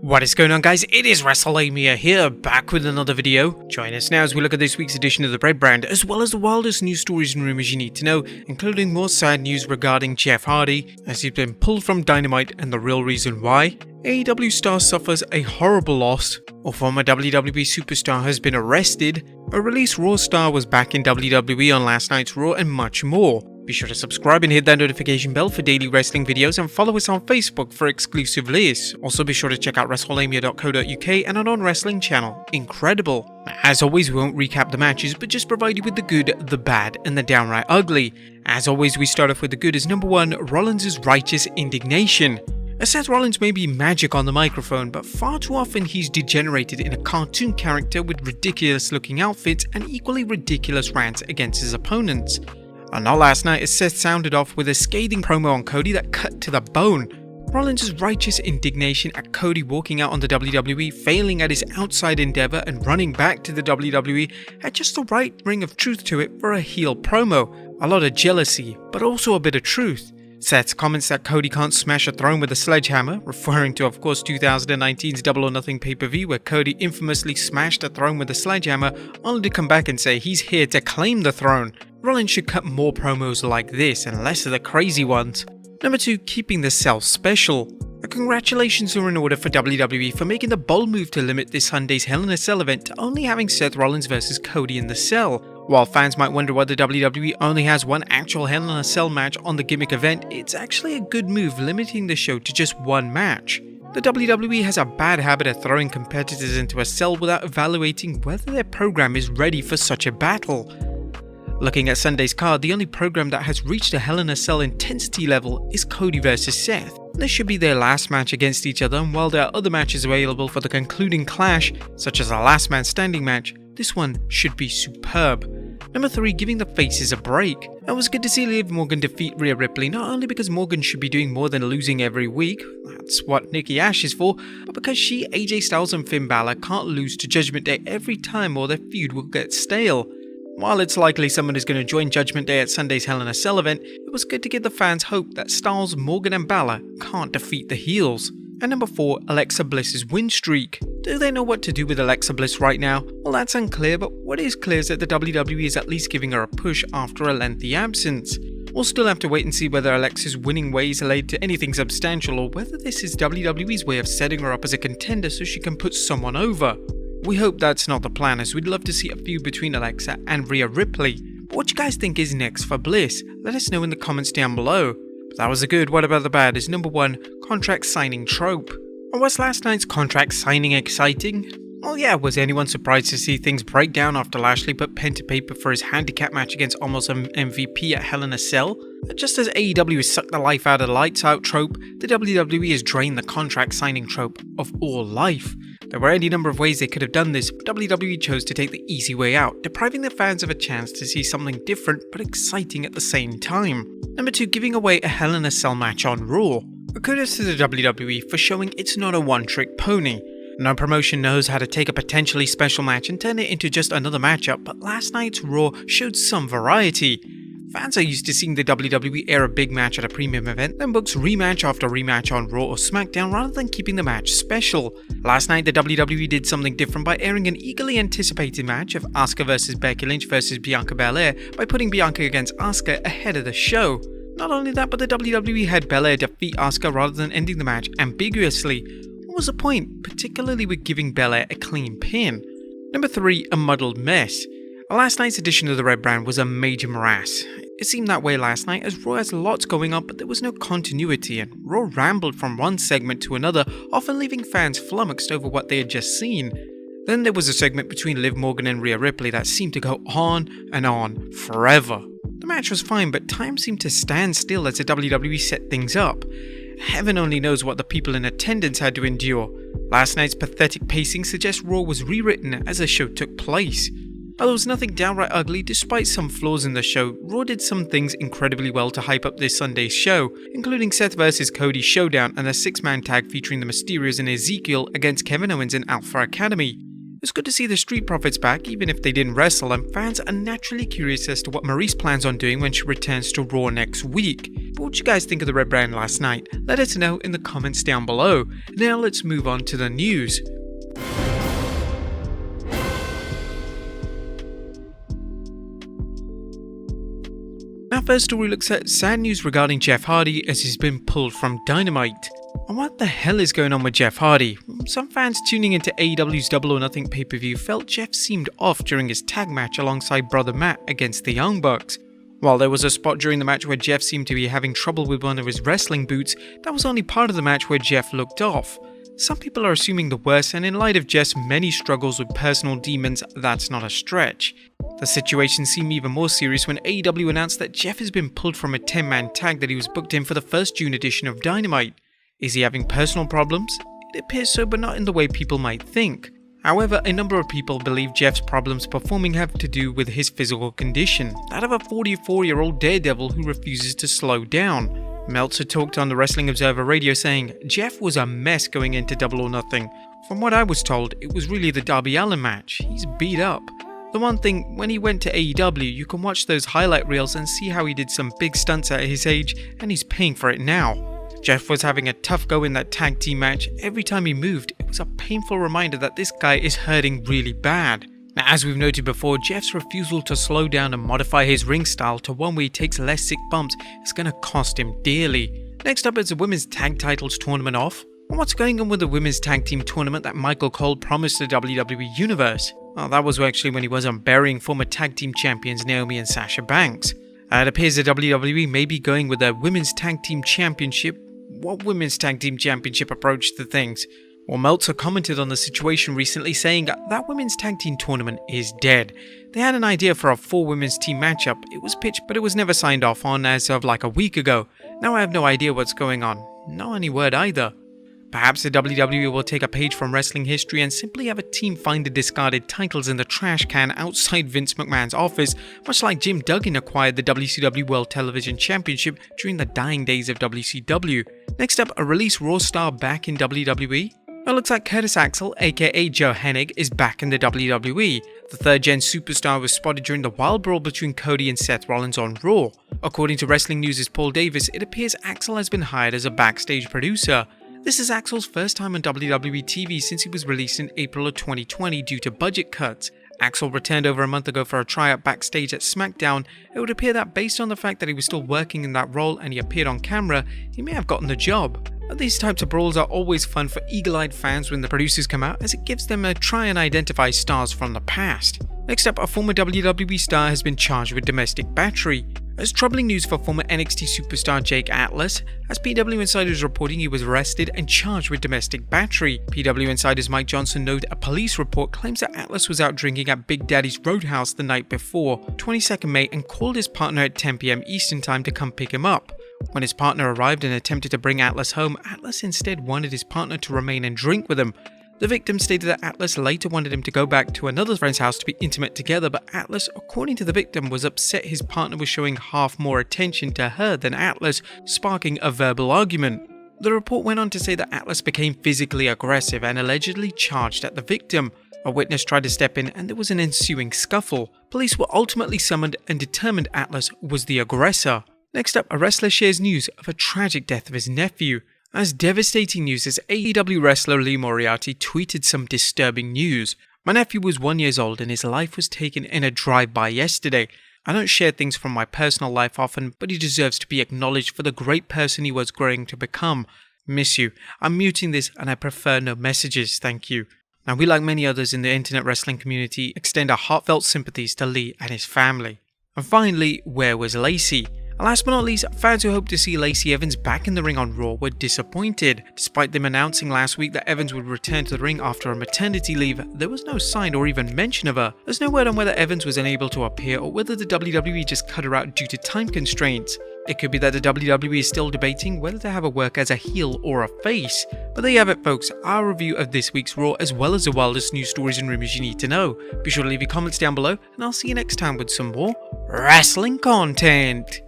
What is going on, guys? It is Wrestlelamia here, back with another video. Join us now as we look at this week's edition of the Bread Brand, as well as the wildest news stories and rumors you need to know, including more sad news regarding Jeff Hardy, as he's been pulled from Dynamite and the real reason why, AEW star suffers a horrible loss, a former WWE superstar has been arrested, a released Raw star was back in WWE on last night's Raw, and much more. Be sure to subscribe and hit that notification bell for daily wrestling videos, and follow us on Facebook for exclusive lists. Also be sure to check out Wrestlelamia.co.uk and our non-wrestling channel, Incredible. As always, we won't recap the matches, but just provide you with the good, the bad, and the downright ugly. As always, we start off with the good as number 1, Rollins' righteous indignation. As Seth Rollins may be magic on the microphone, but far too often he's degenerated in a cartoon character with ridiculous looking outfits and equally ridiculous rants against his opponents. And not last night, as Seth sounded off with a scathing promo on Cody that cut to the bone. Rollins' righteous indignation at Cody walking out on the WWE, failing at his outside endeavor and running back to the WWE had just the right ring of truth to it for a heel promo. A lot of jealousy, but also a bit of truth. Seth's comments that Cody can't smash a throne with a sledgehammer, referring to of course 2019's Double or Nothing pay-per-view where Cody infamously smashed a throne with a sledgehammer, only to come back and say he's here to claim the throne. Rollins should cut more promos like this and less of the crazy ones. Number 2, keeping the cell special. Congratulations are in order for WWE for making the bold move to limit this Sunday's Hell in a Cell event to only having Seth Rollins vs Cody in the cell. While fans might wonder why the WWE only has one actual Hell in a Cell match on the gimmick event, it's actually a good move limiting the show to just one match. The WWE has a bad habit of throwing competitors into a cell without evaluating whether their program is ready for such a battle. Looking at Sunday's card, the only program that has reached a Hell in a Cell intensity level is Cody vs Seth. This should be their last match against each other, and while there are other matches available for the concluding clash, such as a last man standing match, this one should be superb. Number 3, giving the faces a break. It was good to see Liv Morgan defeat Rhea Ripley, not only because Morgan should be doing more than losing every week, that's what Nikki Ash is for, but because she, AJ Styles and Finn Balor can't lose to Judgment Day every time or their feud will get stale. While it's likely someone is going to join Judgment Day at Sunday's Hell in a Cell event, it was good to give the fans hope that Styles, Morgan and Balor can't defeat the heels. And number 4, Alexa Bliss's win streak. Do they know what to do with Alexa Bliss right now? Well, that's unclear, but what is clear is that the WWE is at least giving her a push after a lengthy absence. We'll still have to wait and see whether Alexa's winning ways lead to anything substantial or whether this is WWE's way of setting her up as a contender so she can put someone over. We hope that's not the plan, as we'd love to see a feud between Alexa and Rhea Ripley. But what you guys think is next for Bliss? Let us know in the comments down below. But that was the good, what about the bad? Is number 1, contract signing trope. Or was last night's contract signing exciting? Well yeah, was anyone surprised to see things break down after Lashley put pen to paper for his handicap match against almost MVP at Hell in a Cell? Just as AEW has sucked the life out of the lights out trope, the WWE has drained the contract signing trope of all life. There were any number of ways they could have done this, but WWE chose to take the easy way out, depriving the fans of a chance to see something different but exciting at the same time. Number 2, giving away a Hell in a Cell match on Raw. Kudos to the WWE for showing it's not a one-trick pony. No promotion knows how to take a potentially special match and turn it into just another matchup, but last night's Raw showed some variety. Fans are used to seeing the WWE air a big match at a premium event, then books rematch after rematch on Raw or SmackDown rather than keeping the match special. Last night the WWE did something different by airing an eagerly anticipated match of Asuka vs Becky Lynch vs Bianca Belair by putting Bianca against Asuka ahead of the show. Not only that, but the WWE had Belair defeat Asuka rather than ending the match ambiguously. What was the point, particularly with giving Belair a clean pin? Number 3, a muddled mess. Last night's edition of the Red Brand was a major morass. It seemed that way last night as Raw has lots going on, but there was no continuity and Raw rambled from one segment to another, often leaving fans flummoxed over what they had just seen. Then there was a segment between Liv Morgan and Rhea Ripley that seemed to go on and on forever. The match was fine, but time seemed to stand still as the WWE set things up. Heaven only knows what the people in attendance had to endure. Last night's pathetic pacing suggests Raw was rewritten as the show took place. Although it was nothing downright ugly, despite some flaws in the show, Raw did some things incredibly well to hype up this Sunday's show, including Seth vs Cody showdown and a 6-man tag featuring the Mysterios and Ezekiel against Kevin Owens and Alpha Academy. It's good to see the Street Profits back, even if they didn't wrestle, and fans are naturally curious as to what Maryse plans on doing when she returns to Raw next week. But what you guys think of the red brand last night? Let us know in the comments down below. Now let's move on to the news. Our first story looks at sad news regarding Jeff Hardy as he's been pulled from Dynamite. And what the hell is going on with Jeff Hardy? Some fans tuning into AEW's Double or Nothing pay-per-view felt Jeff seemed off during his tag match alongside brother Matt against the Young Bucks. While there was a spot during the match where Jeff seemed to be having trouble with one of his wrestling boots, that was only part of the match where Jeff looked off. Some people are assuming the worst, and in light of Jeff's many struggles with personal demons, that's not a stretch. The situation seemed even more serious when AEW announced that Jeff has been pulled from a 10-man tag that he was booked in for the first June edition of Dynamite. Is he having personal problems? It appears so, but not in the way people might think. However, a number of people believe Jeff's problems performing have to do with his physical condition, that of a 44-year-old daredevil who refuses to slow down. Meltzer talked on the Wrestling Observer Radio saying, "Jeff was a mess going into Double or Nothing. From what I was told, it was really the Darby Allin match. He's beat up. The one thing, when he went to AEW, you can watch those highlight reels and see how he did some big stunts at his age, and he's paying for it now." Jeff was having a tough go in that tag team match. Every time he moved, it was a painful reminder that this guy is hurting really bad. Now, as we've noted before, Jeff's refusal to slow down and modify his ring style to one where he takes less sick bumps is going to cost him dearly. Next up is the Women's Tag Titles Tournament off. And what's going on with the Women's Tag Team Tournament that Michael Cole promised the WWE Universe? Well, that was actually when he wasn't burying former tag team champions Naomi and Sasha Banks. It appears the WWE may be going with a Women's Tag Team Championship. What Women's Tag Team Championship approach to things? Well, Meltzer commented on the situation recently saying that Women's Tag Team Tournament is dead. They had an idea for a 4 women's team matchup. It was pitched, but it was never signed off on as of like a week ago. Now I have no idea what's going on. Not any word either. Perhaps the WWE will take a page from wrestling history and simply have a team find the discarded titles in the trash can outside Vince McMahon's office, much like Jim Duggan acquired the WCW World Television Championship during the dying days of WCW. Next up, a release Raw star back in WWE. It looks like Curtis Axel, aka Joe Hennig, is back in the WWE. The third-gen superstar was spotted during the wild brawl between Cody and Seth Rollins on Raw. According to Wrestling News' Paul Davis, it appears Axel has been hired as a backstage producer. This is Axel's first time on WWE TV since he was released in April of 2020 due to budget cuts. Axel returned over a month ago for a tryout backstage at SmackDown. It would appear that based on the fact that he was still working in that role and he appeared on camera, he may have gotten the job. These types of brawls are always fun for eagle-eyed fans when the producers come out, as it gives them a try and identify stars from the past. Next up, a former WWE star has been charged with domestic battery. As troubling news for former NXT superstar Jake Atlas, as PW Insider is reporting he was arrested and charged with domestic battery. PW Insider's Mike Johnson noted a police report claims that Atlas was out drinking at Big Daddy's Roadhouse the night before, 22nd May, and called his partner at 10 PM Eastern Time to come pick him up. When his partner arrived and attempted to bring Atlas home, Atlas instead wanted his partner to remain and drink with him. The victim stated that Atlas later wanted him to go back to another friend's house to be intimate together, but Atlas, according to the victim, was upset his partner was showing half more attention to her than Atlas, sparking a verbal argument. The report went on to say that Atlas became physically aggressive and allegedly charged at the victim. A witness tried to step in and there was an ensuing scuffle. Police were ultimately summoned and determined Atlas was the aggressor. Next up, a wrestler shares news of a tragic death of his nephew. As devastating news as AEW wrestler Lee Moriarty tweeted some disturbing news. "My nephew was 1 year old and his life was taken in a drive-by yesterday. I don't share things from my personal life often, but he deserves to be acknowledged for the great person he was growing to become. Miss you. I'm muting this and I prefer no messages, thank you." Now we, like many others in the internet wrestling community, extend our heartfelt sympathies to Lee and his family. And finally, where was Lacey? Last but not least, fans who hoped to see Lacey Evans back in the ring on Raw were disappointed. Despite them announcing last week that Evans would return to the ring after a maternity leave, there was no sign or even mention of her. There's no word on whether Evans was unable to appear or whether the WWE just cut her out due to time constraints. It could be that the WWE is still debating whether to have her work as a heel or a face. But there you have it, folks, our review of this week's Raw as well as the wildest news stories and rumors you need to know. Be sure to leave your comments down below and I'll see you next time with some more wrestling content.